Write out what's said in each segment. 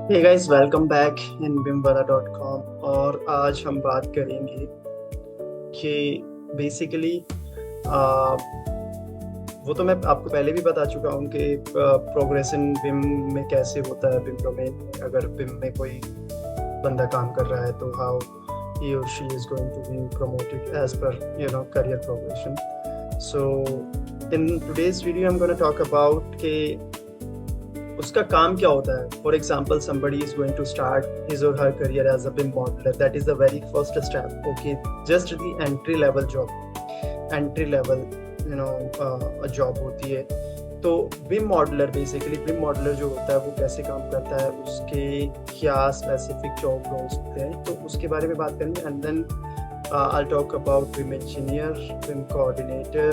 Hey guys, welcome back in bimwala.com। और आज हम बात करेंगे कि बेसिकली वो तो मैं आपको पहले भी बता चुका हूँ कि प्रोग्रेशन बिम में कैसे होता है। बिम डोमेन अगर बिम में कोई बंदा काम कर रहा है तो how he or she is going to be promoted as per career progression. So in today's video I'm going to talk about कि उसका काम क्या होता है। For example somebody is going to start his or her career as a BIM modeler. That is the very first step. Okay, just the entry level job, entry level job होती है। तो बिम modeller basically बिम modeller जो होता है वो कैसे काम करता है, उसके क्या स्पेसिफिक जॉब रोल्स होते हैं, तो उसके बारे में बात करेंगे। And then I'll talk about BIM engineer, BIM coordinator,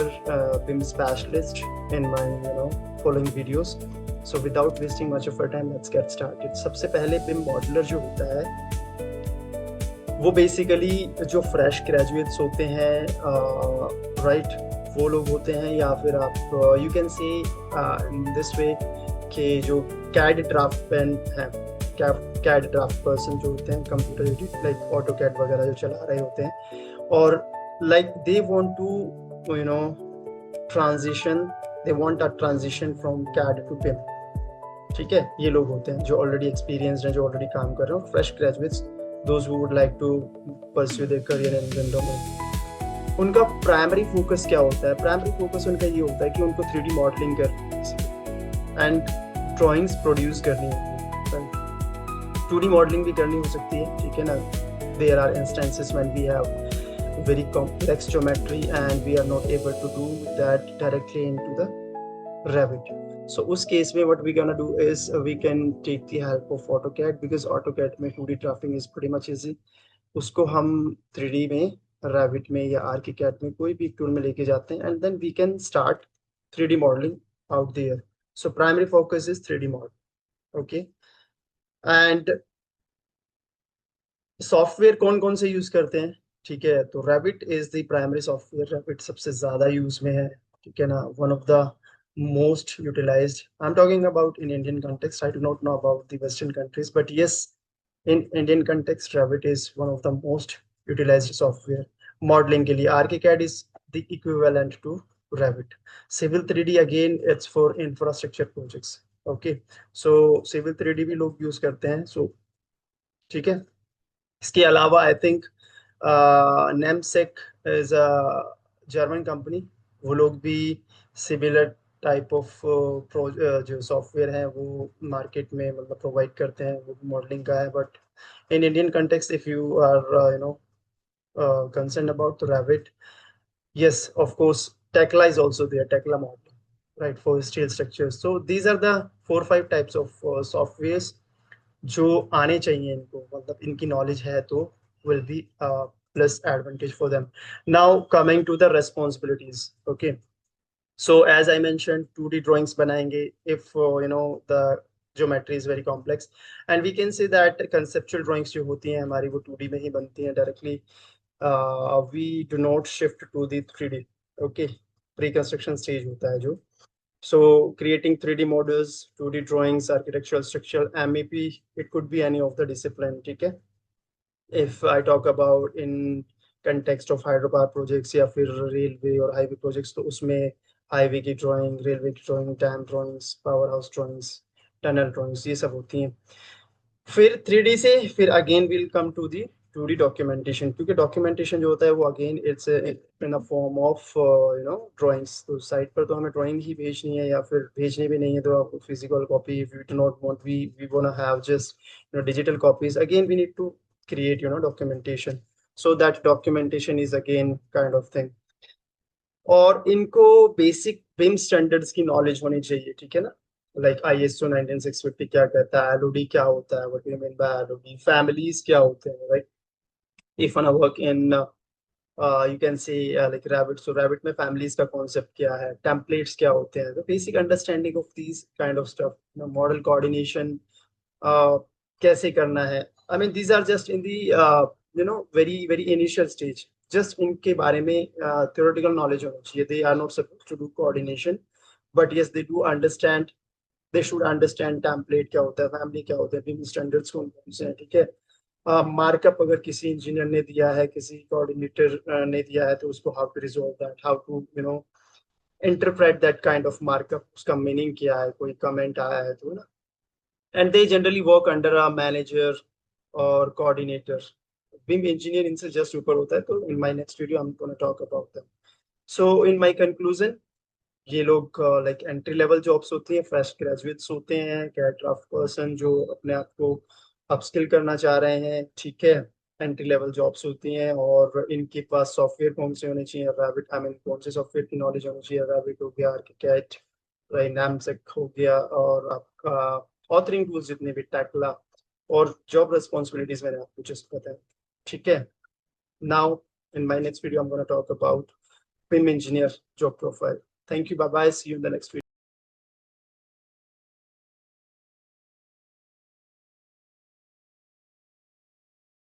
BIM specialist in my following videos. So without wasting much of our time, let's get started. सबसे पहले BIM modeler जो होता है वो बेसिकली जो फ्रेश ग्रेजुएट्स होते हैं, राइट, वो लोग होते हैं। या फिर आप यू कैन से इन दिस वे कि जो कैड ड्राफ्ट पेन है, कैड ड्राफ्ट पर्सन जो होते हैं, computer edit like AutoCAD वगैरह जो चला रहे होते हैं, और like they want to transition, they want a transition from CAD to BIM. ठीक है, ये लोग होते हैं जो ऑलरेडी एक्सपीरियंस्ड हैं, जो ऑलरेडी काम कर रहे हैं, fresh graduates, those who would like to pursue their career in BIM domain. उनका प्राइमरी फोकस क्या होता है? प्राइमरी फोकस उनका ये होता है कि उनको 3D मॉडलिंग करनी एंड ड्राइंग्स प्रोड्यूस करनी है। 2D मॉडलिंग भी करनी हो सकती है, ठीक है ना। There are instances when we have very complex geometry and we are not able to do that directly into the Revit. So उस केस में what we gonna do is we can take the help of AutoCAD, because AutoCAD में 2D drafting is pretty much easy। उसको हम 3D में Revit में या ArchiCAD में कोई भी टूल में लेके जाते हैं and then we can start 3D modeling out there. So primary focus is 3D model, okay। And software कौन कौन से यूज करते हैं? ठीक है, तो rabbit is the primary software. Rabbit सबसे ज्यादा यूज में है, ठीक है ना। One of the most utilized, I am talking about in Indian context, I do not know about the western countries, but yes, in Indian context rabbit is one of the most utilized software modelling के लिए। ArchiCAD is the equivalent to rabbit. Civil 3D again it's for infrastructure projects, okay. So civil 3D भी लोग use करते हैं, सो ठीक है। इसके अलावा I think namesake is a German company, वो लोग भी सिमिलर टाइप ऑफ जो सॉफ्टवेयर है वो मार्केट में मतलब प्रोवाइड करते हैं, वो मॉडलिंग का है। But in Indian context if you are concerned about the Revit, yes, of course, Tekla is also there, Tekla modeling, right, for steel structures. So these are the 4-5 types of softwares जो आने चाहिए इनको, मतलब इनकी knowledge है तो will be a plus advantage for them. Now coming to the responsibilities, okay। So as I mentioned, 2D drawings बनाएंगे if the geometry is very complex, and we can say that conceptual drawings जो होती हैं हमारी वो 2D में ही बनती हैं directly। We do not shift to the 3D, okay। pre-construction stage होता है जो, so creating 3D models, 2D drawings, architectural, structural, MEP, it could be any of the discipline, ठीक है। If I talk about in context of hydropower projects या फिर railway और highway projects, तो उसमें हाईवे की ड्राइंग, रेलवे की drawing, dam drawings, power house drawings, tunnel drawings, ये सब होती हैं। फिर 3D से फिर again will come to the 2D documentation, क्योंकि डॉक्यूमेंटेशन जो होता है वो again it's in a form of drawings. तो साइट पर तो हमें ड्राइंग ही भेजनी है, या फिर भेजनी भी नहीं है तो आपको physical copy, if you do not want, we want to have just digital copies, again we need to create documentation, so that documentation is again kind of thing। और इनको बेसिक बिम स्टैंडर्ड्स की नॉलेज होनी चाहिए, ठीक है ना। Like ISO 19650 क्या कहता है, LOD क्या होता है, what do you mean by LOD, families क्या होते हैं, right. If I work in you can say like Revit, so Revit में फैमिलीज का कॉन्सेप्ट क्या है, टेम्पलेट्स क्या होते हैं, तो basic understanding of these kind of stuff. Model coordination कैसे करना है, I mean these are just in the very very initial stage. Just इनके बारे में theoretical knowledge होना चाहिए। They are not suppose to do coordination, but yes they do understand they should understand template क्या होता है, फैमिली क्या होता है, बिम स्टैंडर्ड्स कौन कौन से हैं, ठीक है। मार्कअप अगर किसी इंजीनियर ने दिया है, किसी कोऑर्डिनेटर ने दिया है, तो उसको how to resolve that, how to interpret that kind of markup, उसका मीनिंग क्या है, कोई कमेंट आया है तो ना। And they generally work under a manager और कोऑर्डिनेटर। बीम इंजीनियर इनसे जस्ट ऊपर होता है, तो in my next video I am gonna talk about them. So in my conclusion, ये लोग लाइक एंट्री लेवल जॉब्स होती हैं, फ्रेश ग्रेजुएट्स होते हैं, ड्राफ्ट पर्सन जो अपने आप को अपस्किल करना चाह रहे हैं, ठीक है, एंट्री लेवल जॉब्स होती हैं। और इनके पास सॉफ्टवेयर कौन से होने चाहिए, रैबिट, आई मीन कौन से सॉफ्टवेयर की नॉलेज होनी चाहिए, रैबिट हो गया, आर्किकैट, नामसेक हो गया, और आपका ऑथरिंग टूल्स जितने भी, टैकला, और जॉब रिस्पॉन्सिबिलिटीज मैंने आपको जस्ट बताया, ठीक है। Now in my next video I am gonna talk about BIM engineer job profile. Thank you. Bye bye. See you in the next video.